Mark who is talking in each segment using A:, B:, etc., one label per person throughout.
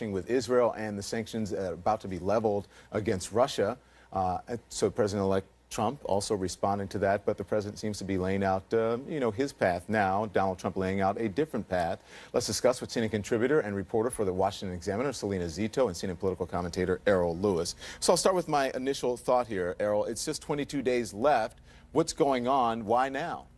A: with Israel and the sanctions about to be leveled against Russia. So President-elect Trump also responding to that, but the president seems to be laying out, his path now. Donald Trump laying out a different path. Let's discuss with senior contributor and reporter for the Washington Examiner, Selena Zito, and senior political commentator Errol Lewis. So I'll start with my initial thought here, Errol. It's just 22 days left. What's going on? Why now?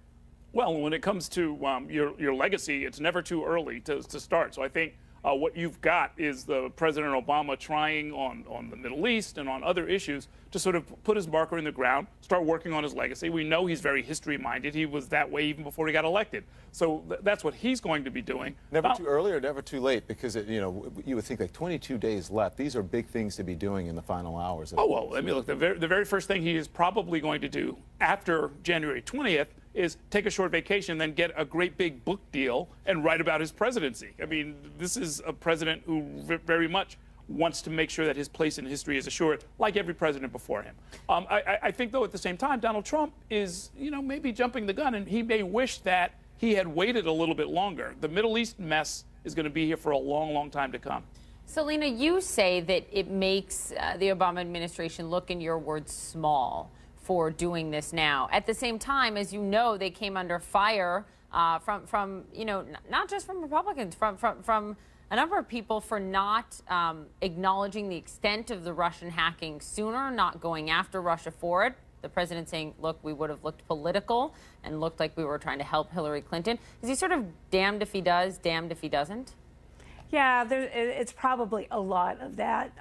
B: Well, when it comes to your legacy, it's never too early to start. So I think what you've got is the President Obama trying on the Middle East and on other issues to sort of put his marker in the ground, start working on his legacy. We know he's very history-minded. He was that way even before he got elected. So that's what he's going to be doing.
A: Never too early or never too late, because, you would think like 22 days left. These are big things to be doing in the final hours.
B: Oh, well, I mean, look, the very first thing he is probably going to do after January 20th is take a short vacation, then get a great big book deal and write about his presidency. I mean, this is a president who very much wants to make sure that his place in history is assured, like every president before him. I think, though, at the same time, Donald Trump is, maybe jumping the gun, and he may wish that he had waited a little bit longer. The Middle East mess is going to be here for a long, long time to come.
C: Selena, you say that it makes the Obama administration look, in your words, small for doing this now. At the same time, as you know, they came under fire from not just from Republicans, from a number of people for not acknowledging the extent of the Russian hacking sooner, not going after Russia for it. The president saying, look, we would have looked political and looked like we were trying to help Hillary Clinton. Is he sort of damned if he does, damned if he doesn't?
D: Yeah, it's probably a lot of that.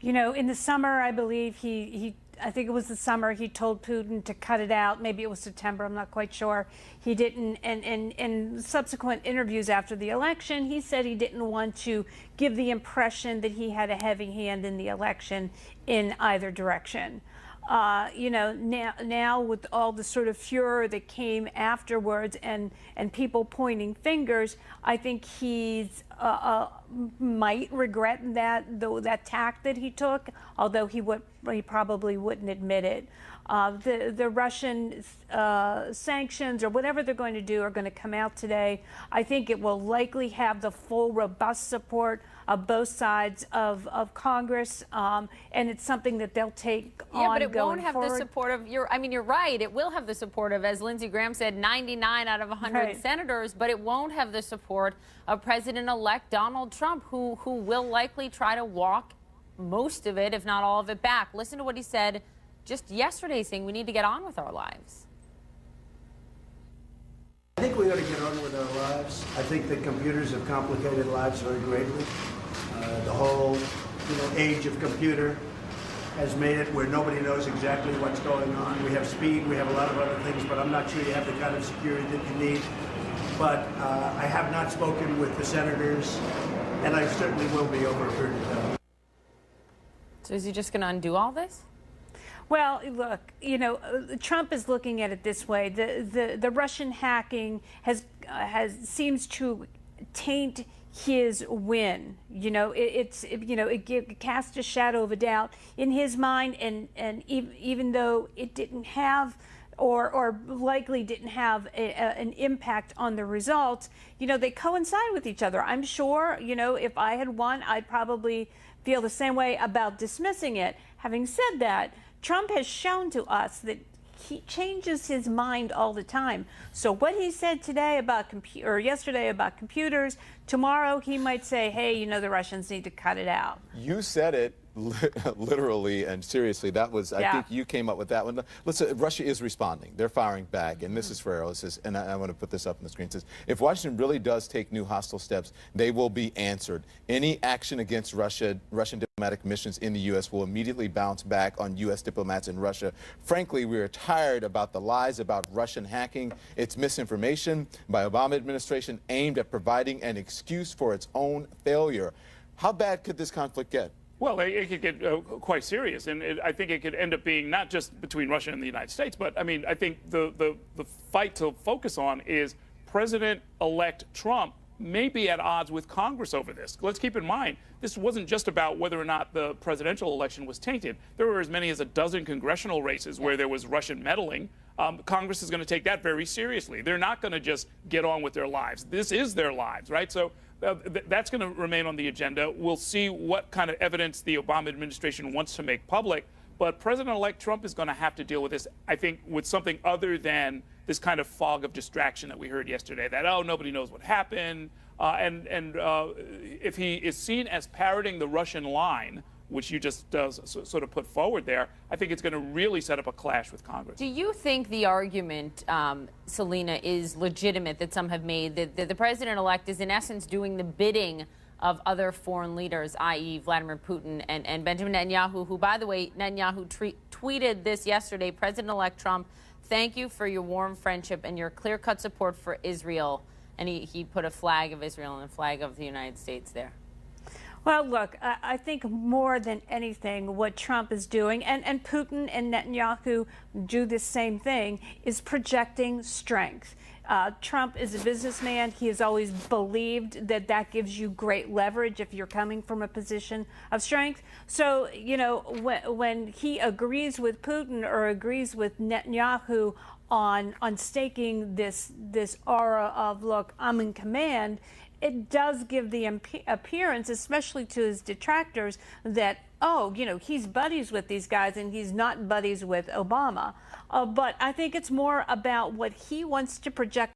D: In the summer, I believe I think it was the summer, he told Putin to cut it out. Maybe it was September, I'm not quite sure. He didn't, and in subsequent interviews after the election, he said he didn't want to give the impression that he had a heavy hand in the election in either direction. Now with all the sort of furor that came afterwards and people pointing fingers, I think he's might regret that tack that he took, although he probably wouldn't admit it. The Russian sanctions or whatever they're going to do are going to come out today. I think it will likely have the full, robust support of both sides of Congress, and it's something that they'll take on going forward.
C: Yeah, but it won't have the support of you're right, it will have the support of, as Lindsey Graham said, 99 out of 100 senators, but it won't have the support of President-elect Donald Trump, who will likely try to walk most of it, if not all of it, back. Listen to what he said just yesterday, saying we need to get on with our lives.
E: I think we ought to get on with our lives. I think that computers have complicated lives very greatly. The whole age of computer has made it where nobody knows exactly what's going on. We have speed, we have a lot of other things, but I'm not sure you have the kind of security that you need. But I have not spoken with the senators, and I certainly will be over a period of time.
C: So is he just going to undo all this?
D: Well, look, Trump is looking at it this way. The Russian hacking seems to taint his win. It casts a shadow of a doubt in his mind, and even though it didn't have or likely didn't have an impact on the results, they coincide with each other. I'm sure, if I had won, I'd probably feel the same way about dismissing it. Having said that, Trump has shown to us that he changes his mind all the time. So what he said today about yesterday about computers, tomorrow he might say, hey, the Russians need to cut it out.
A: You said it literally and seriously. That was, I think you came up with that one. Russia is responding. They're firing back. And this is for Errol. It says, and I want to put this up on the screen. It says, if Washington really does take new hostile steps, they will be answered. Any action against Russian diplomatic missions in the U.S. will immediately bounce back on U.S. diplomats in Russia. Frankly, we are tired about the lies about Russian hacking. It's misinformation by Obama administration aimed at providing an excuse for its own failure. How bad could this conflict get?
B: Well, it could get quite serious, and I think it could end up being not just between Russia and the United States, but I mean, I think the fight to focus on is President-elect Trump may be at odds with Congress over this. Let's keep in mind, this wasn't just about whether or not the presidential election was tainted. There were as many as a dozen congressional races where there was Russian meddling. Congress is going to take that very seriously. They're not going to just get on with their lives. This is their lives, right? So That's going to remain on the agenda. We'll see what kind of evidence the Obama administration wants to make public. But President-elect Trump is going to have to deal with this, I think, with something other than this kind of fog of distraction that we heard yesterday, that, oh, nobody knows what happened. If he is seen as parroting the Russian line, which you just sort of put forward there, I think it's going to really set up a clash with Congress.
C: Do you think the argument, Selena, is legitimate that some have made, that the president-elect is in essence doing the bidding of other foreign leaders, i.e. Vladimir Putin and Benjamin Netanyahu, who, by the way, Netanyahu tweeted this yesterday, President-elect Trump, thank you for your warm friendship and your clear-cut support for Israel. And he put a flag of Israel and a flag of the United States there.
D: Well, look, I think more than anything, what Trump is doing, and Putin and Netanyahu do the same thing, is projecting strength. Trump is a businessman. He has always believed that that gives you great leverage if you're coming from a position of strength. So, you know, when he agrees with Putin or agrees with Netanyahu on staking this aura of, look, I'm in command, it does give the appearance, especially to his detractors, that, oh, you know, he's buddies with these guys and he's not buddies with Obama. But I think it's more about what he wants to project